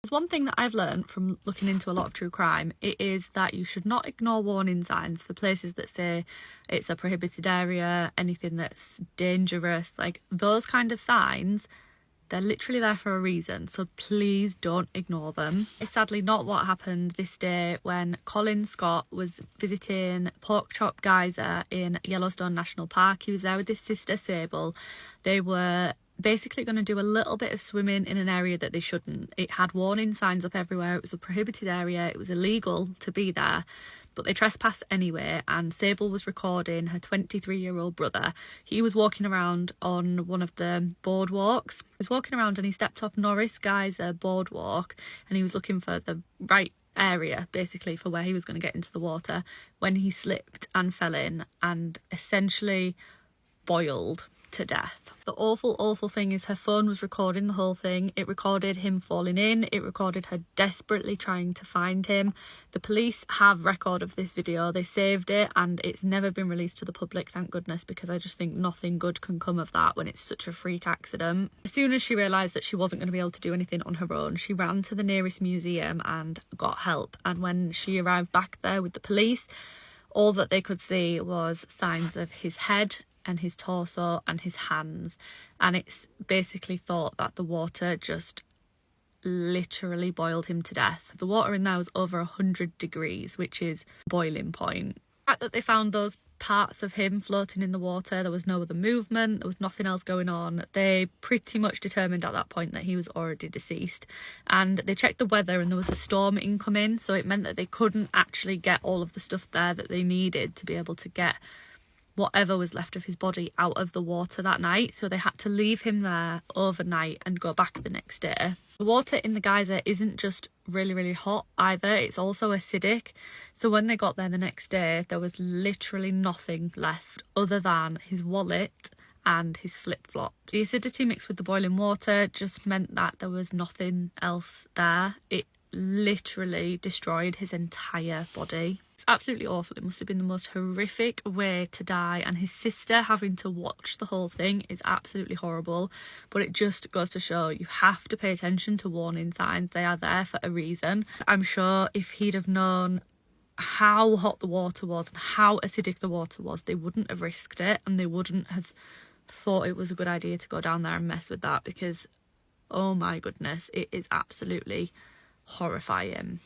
There's one thing that I've learned from looking into a lot of true crime, it is that you should not ignore warning signs for places that say it's a prohibited area, anything that's dangerous, like those kind of signs. They're literally there for a reason, so please don't ignore them. It's sadly not what happened this day when Colin Scott was visiting Pork Chop Geyser in Yellowstone National Park. He was there with his sister Sable. They were basically going to do a little bit of swimming in an area that they shouldn't. It had warning signs up everywhere. It was a prohibited area. It was illegal to be there. But they trespassed anyway, and Sable was recording her 23-year-old brother. He was walking around on one of the boardwalks. He was walking around and he stepped off Norris Geyser boardwalk, and he was looking for the right area basically for where he was going to get into the water when he slipped and fell in and essentially boiled to death. The awful thing is her phone was recording the whole thing. It recorded him falling in. It recorded her desperately trying to find him. The police have record of this video. They saved it and it's never been released to the public, thank goodness, because I just think nothing good can come of that when it's such a freak accident. As soon as she realised that she wasn't going to be able to do anything on her own, she ran to the nearest museum and got help. And when she arrived back there with the police, all that they could see was signs of his head and his torso and his hands, and it's basically thought that the water just literally boiled him to death. The water in there was over 100 degrees, which is boiling point. The fact that they found those parts of him floating in the water, there was no other movement, there was nothing else going on. They pretty much determined at that point that he was already deceased, and they checked the weather and there was a storm incoming, so it meant that they couldn't actually get all of the stuff there that they needed to be able to get whatever was left of his body out of the water that night. So they had to leave him there overnight and go back the next day. The water in the geyser isn't just really hot either, it's also acidic. So when they got there the next day, there was literally nothing left other than his wallet and his flip-flops. The acidity mixed with the boiling water just meant that there was nothing else there. It literally destroyed his entire body. It's absolutely awful. It must have been the most horrific way to die, and his sister having to watch the whole thing is absolutely horrible. But it just goes to show you have to pay attention to warning signs. They are there for a reason. I'm sure if he'd have known how hot the water was and how acidic the water was, they wouldn't have risked it, and they wouldn't have thought it was a good idea to go down there and mess with that, because oh my goodness, it is absolutely horrifying.